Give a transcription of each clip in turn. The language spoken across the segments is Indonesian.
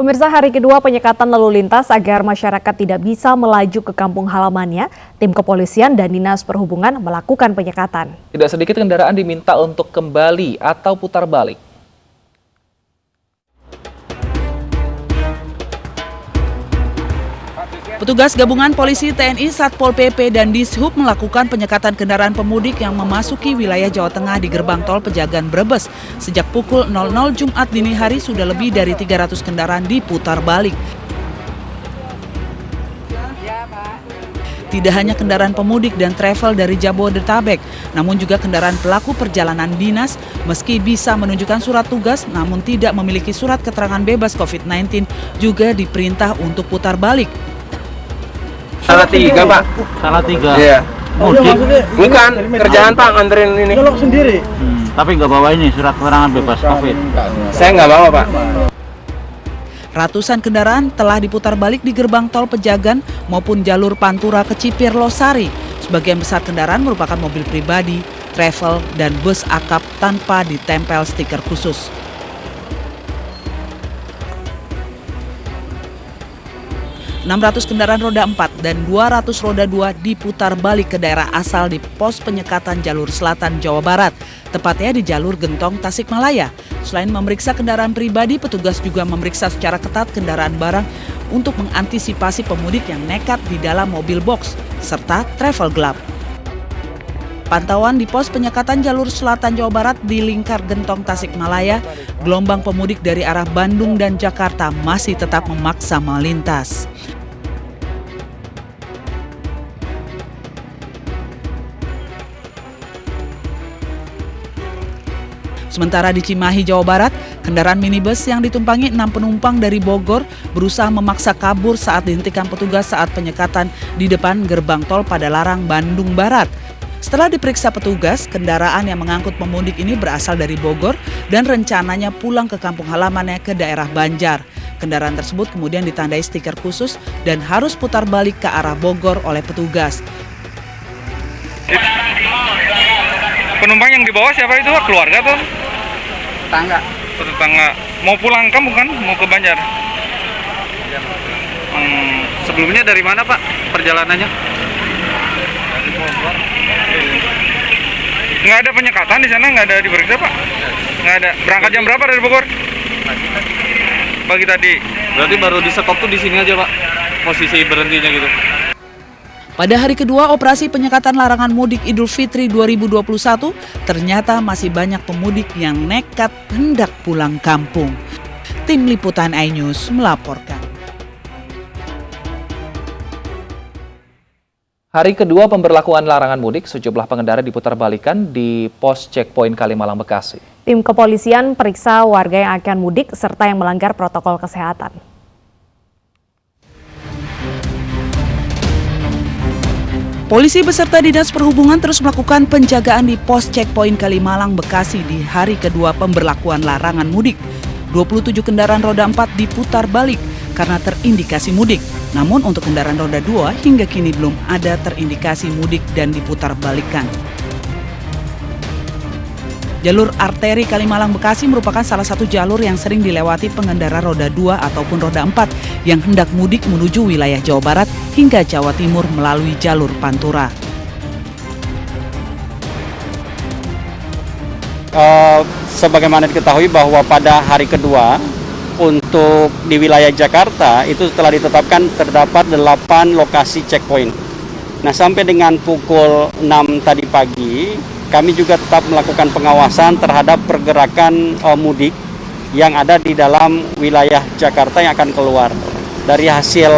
Pemirsa, hari kedua penyekatan lalu lintas agar masyarakat tidak bisa melaju ke kampung halamannya, tim kepolisian dan Dinas Perhubungan melakukan penyekatan. Tidak sedikit kendaraan diminta untuk kembali atau putar balik. Petugas gabungan polisi, TNI, Satpol PP, dan Dishub melakukan penyekatan kendaraan pemudik yang memasuki wilayah Jawa Tengah di gerbang tol Pejagan Brebes. Sejak pukul 00 Jumat dini hari sudah lebih dari 300 kendaraan diputar balik. Tidak hanya kendaraan pemudik dan travel dari Jabodetabek, namun juga kendaraan pelaku perjalanan dinas meski bisa menunjukkan surat tugas namun tidak memiliki surat keterangan bebas COVID-19 juga diperintah untuk putar balik. Salah tiga, Pak. Salah tiga. Iya. Mudik. Bukan kerjaan Pak nganterin ini. Nyolok sendiri. Tapi nggak bawa ini surat keterangan bebas COVID. Saya nggak bawa, Pak. Ratusan kendaraan telah diputar balik di gerbang tol Pejagan maupun jalur Pantura ke Cipir Losari. Sebagian besar kendaraan merupakan mobil pribadi, travel, dan bus akap tanpa ditempel stiker khusus. ...600 kendaraan roda 4 dan 200 roda 2 diputar balik ke daerah asal di pos penyekatan jalur selatan Jawa Barat, tepatnya di jalur Gentong Tasikmalaya. Selain memeriksa kendaraan pribadi, petugas juga memeriksa secara ketat kendaraan barang untuk mengantisipasi pemudik yang nekat di dalam mobil box, serta travel gelap. Pantauan di pos penyekatan jalur selatan Jawa Barat di lingkar Gentong Tasikmalaya, gelombang pemudik dari arah Bandung dan Jakarta masih tetap memaksa melintas. Sementara di Cimahi, Jawa Barat, kendaraan minibus yang ditumpangi 6 penumpang dari Bogor berusaha memaksa kabur saat dihentikan petugas saat penyekatan di depan gerbang tol Padalarang, Bandung Barat. Setelah diperiksa petugas, kendaraan yang mengangkut pemudik ini berasal dari Bogor dan rencananya pulang ke kampung halamannya ke daerah Banjar. Kendaraan tersebut kemudian ditandai stiker khusus dan harus putar balik ke arah Bogor oleh petugas. Penumpang yang dibawa siapa itu, Pak? Keluarga tuh? Tetangga. Tetangga. Mau pulang kampung kan? Mau ke Banjar? Sebelumnya dari mana, Pak? Perjalanannya? Dari Bogor. Nggak ada penyekatan di sana? Nggak ada diperiksa, Pak? Nggak ada. Berangkat jam berapa dari Bogor? Pagi tadi. Berarti baru di stop tuh di sini aja, Pak. Posisi berhentinya gitu. Pada hari kedua operasi penyekatan larangan mudik Idul Fitri 2021, ternyata masih banyak pemudik yang nekat hendak pulang kampung. Tim Liputan iNews melaporkan. Hari kedua pemberlakuan larangan mudik, sejumlah pengendara diputarbalikkan di pos checkpoint Kalimalang, Bekasi. Tim kepolisian periksa warga yang akan mudik serta yang melanggar protokol kesehatan. Polisi beserta Dinas Perhubungan terus melakukan penjagaan di pos checkpoint Kalimalang, Bekasi di hari kedua pemberlakuan larangan mudik. 27 kendaraan roda 4 diputar balik karena terindikasi mudik. Namun untuk kendaraan roda 2 hingga kini belum ada terindikasi mudik dan diputar balikan. Jalur arteri Kalimalang Bekasi merupakan salah satu jalur yang sering dilewati pengendara roda 2 ataupun roda 4 yang hendak mudik menuju wilayah Jawa Barat hingga Jawa Timur melalui jalur Pantura. Sebagaimana diketahui bahwa pada hari kedua untuk di wilayah Jakarta itu telah ditetapkan terdapat 8 lokasi checkpoint. Nah, sampai dengan pukul 6 tadi pagi kami juga tetap melakukan pengawasan terhadap pergerakan mudik yang ada di dalam wilayah Jakarta yang akan keluar. Dari hasil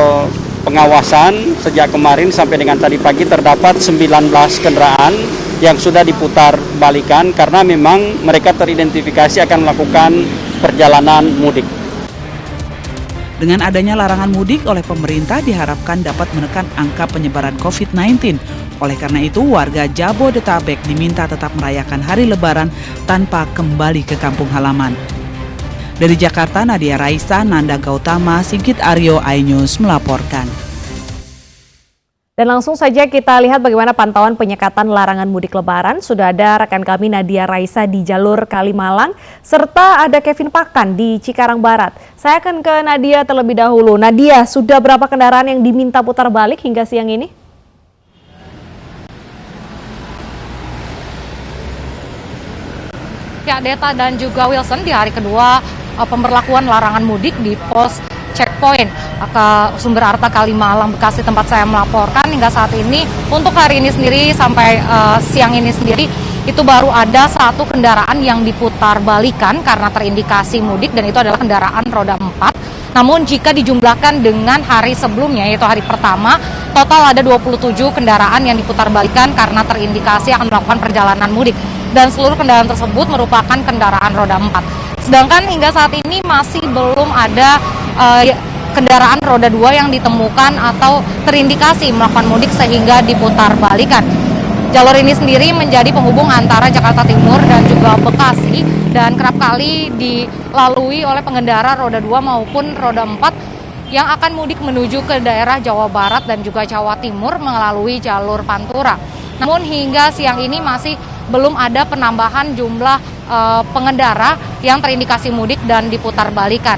pengawasan sejak kemarin sampai dengan tadi pagi terdapat 19 kendaraan yang sudah diputar balikan karena memang mereka teridentifikasi akan melakukan perjalanan mudik. Dengan adanya larangan mudik oleh pemerintah diharapkan dapat menekan angka penyebaran COVID-19. Oleh karena itu, warga Jabodetabek diminta tetap merayakan hari Lebaran tanpa kembali ke kampung halaman. Dari Jakarta, Nadia Raisa, Nanda Gautama, Sigit Aryo, iNews melaporkan. Dan langsung saja kita lihat bagaimana pantauan penyekatan larangan mudik Lebaran. Sudah ada rekan kami Nadia Raisa di jalur Kalimalang, serta ada Kevin Pakan di Cikarang Barat. Saya akan ke Nadia terlebih dahulu. Nadia, sudah berapa kendaraan yang diminta putar balik hingga siang ini? Ya, Deta dan juga Wilson, di hari kedua pemberlakuan larangan mudik di pos checkpoint ke Sumber Arta Kalimalang, Bekasi, tempat saya melaporkan hingga saat ini. Untuk hari ini sendiri sampai siang ini sendiri itu baru ada satu kendaraan yang diputar balikan karena terindikasi mudik, dan itu adalah kendaraan roda 4. Namun jika dijumlahkan dengan hari sebelumnya, yaitu hari pertama, total ada 27 kendaraan yang diputar balikan karena terindikasi akan melakukan perjalanan mudik, dan seluruh kendaraan tersebut merupakan kendaraan roda 4. Sedangkan hingga saat ini masih belum ada kendaraan roda 2 yang ditemukan atau terindikasi melakukan mudik sehingga diputar balikan. Jalur ini sendiri menjadi penghubung antara Jakarta Timur dan juga Bekasi, dan kerap kali dilalui oleh pengendara roda 2 maupun roda 4 yang akan mudik menuju ke daerah Jawa Barat dan juga Jawa Timur melalui jalur Pantura. Namun hingga siang ini masih belum ada penambahan jumlah pengendara yang terindikasi mudik dan diputar balikan.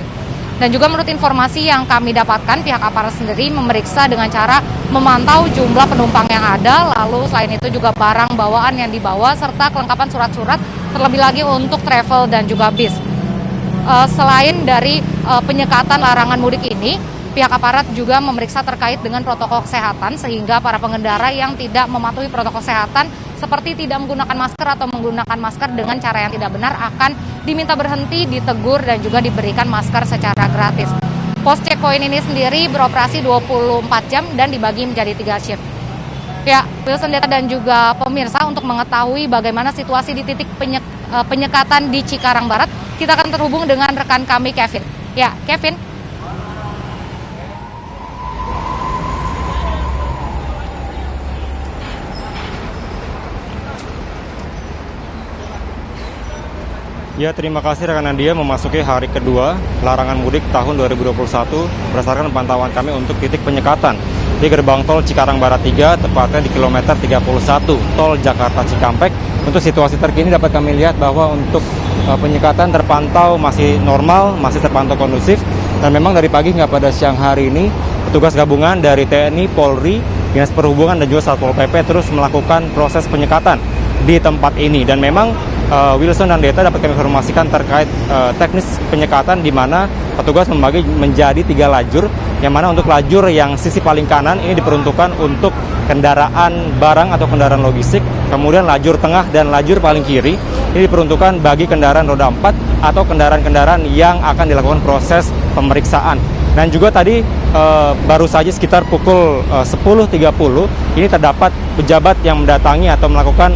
Dan juga menurut informasi yang kami dapatkan, pihak aparat sendiri memeriksa dengan cara memantau jumlah penumpang yang ada, lalu selain itu juga barang bawaan yang dibawa, serta kelengkapan surat-surat, terlebih lagi untuk travel dan juga bis. Selain dari penyekatan larangan mudik ini, pihak aparat juga memeriksa terkait dengan protokol kesehatan, sehingga para pengendara yang tidak mematuhi protokol kesehatan seperti tidak menggunakan masker atau menggunakan masker dengan cara yang tidak benar akan diminta berhenti, ditegur, dan juga diberikan masker secara gratis. Pos checkpoint ini sendiri beroperasi 24 jam dan dibagi menjadi 3 shift. Ya, Wilson, Deta, dan juga pemirsa, untuk mengetahui bagaimana situasi di titik penyekatan di Cikarang Barat, kita akan terhubung dengan rekan kami Kevin. Ya, Kevin. Ya, terima kasih rekan Nadia. Memasuki hari kedua larangan mudik tahun 2021 berdasarkan pantauan kami untuk titik penyekatan di gerbang tol Cikarang Barat 3, tepatnya di kilometer 31 tol Jakarta Cikampek. Untuk situasi terkini dapat kami lihat bahwa untuk penyekatan terpantau masih normal, masih terpantau kondusif, dan memang dari pagi hingga pada siang hari ini petugas gabungan dari TNI, Polri, Dinas Perhubungan, dan juga Satpol PP terus melakukan proses penyekatan di tempat ini. Dan memang Wilson dan Deta dapat kami informasikan terkait teknis penyekatan, di mana petugas membagi menjadi 3 lajur, yang mana untuk lajur yang sisi paling kanan ini diperuntukkan untuk kendaraan barang atau kendaraan logistik, kemudian lajur tengah dan lajur paling kiri ini diperuntukkan bagi kendaraan roda 4 atau kendaraan-kendaraan yang akan dilakukan proses pemeriksaan. Dan juga tadi baru saja sekitar pukul 10.30 ini terdapat pejabat yang mendatangi atau melakukan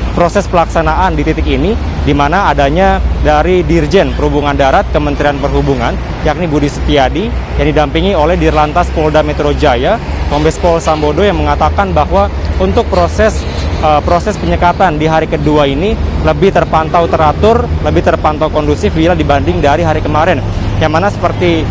proses pelaksanaan di titik ini, di mana adanya dari Dirjen Perhubungan Darat Kementerian Perhubungan, yakni Budi Setiadi, yang didampingi oleh Dirlantas Polda Metro Jaya, Kombes Pol Sambodo, yang mengatakan bahwa untuk proses penyekatan di hari kedua ini lebih terpantau teratur, lebih terpantau kondusif bila dibanding dari hari kemarin. Yang mana seperti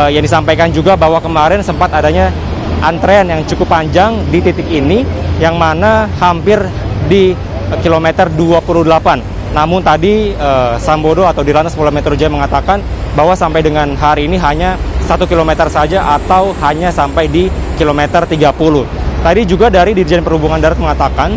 yang disampaikan juga bahwa kemarin sempat adanya antrean yang cukup panjang di titik ini, yang mana hampir di kilometer 28. Namun tadi Sambodo atau Dirlantas Polda Metro Jaya mengatakan bahwa sampai dengan hari ini hanya 1 kilometer saja atau hanya sampai di kilometer 30. Tadi juga dari Dirjen Perhubungan Darat mengatakan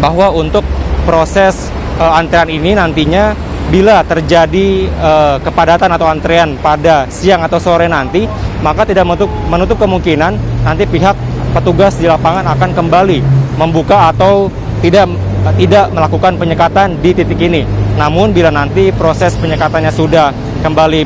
bahwa untuk proses antrean ini nantinya bila terjadi kepadatan atau antrean pada siang atau sore nanti, maka tidak menutup kemungkinan nanti pihak petugas di lapangan akan kembali membuka atau tidak melakukan penyekatan di titik ini. Namun bila nanti proses penyekatannya sudah kembali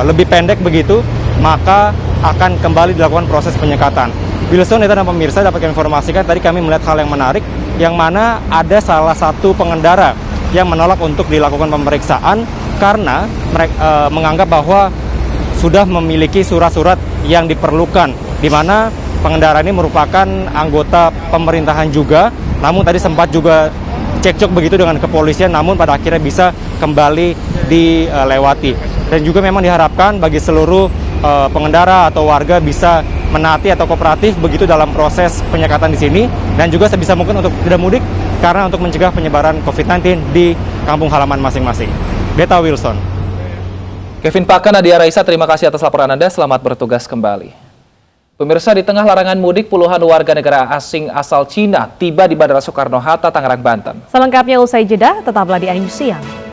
lebih pendek begitu, maka akan kembali dilakukan proses penyekatan. Wilson, Deta, dan pemirsa, dapat kami informasikan tadi kami melihat hal yang menarik, yang mana ada salah satu pengendara yang menolak untuk dilakukan pemeriksaan karena mereka menganggap bahwa sudah memiliki surat-surat yang diperlukan, di mana pengendara ini merupakan anggota pemerintahan juga. Namun tadi sempat juga cekcok begitu dengan kepolisian, namun pada akhirnya bisa kembali dilewati. Dan juga memang diharapkan bagi seluruh pengendara atau warga bisa menaati atau kooperatif begitu dalam proses penyekatan di sini, dan juga sebisa mungkin untuk tidak mudik karena untuk mencegah penyebaran COVID-19 di kampung halaman masing-masing. Beta Wilson. Kevin Pakan, Nadia Raisa, terima kasih atas laporan Anda. Selamat bertugas kembali. Pemirsa, di tengah larangan mudik, puluhan warga negara asing asal Cina tiba di Bandara Soekarno-Hatta, Tangerang, Banten. Selengkapnya usai jeda, tetaplah di News Siang.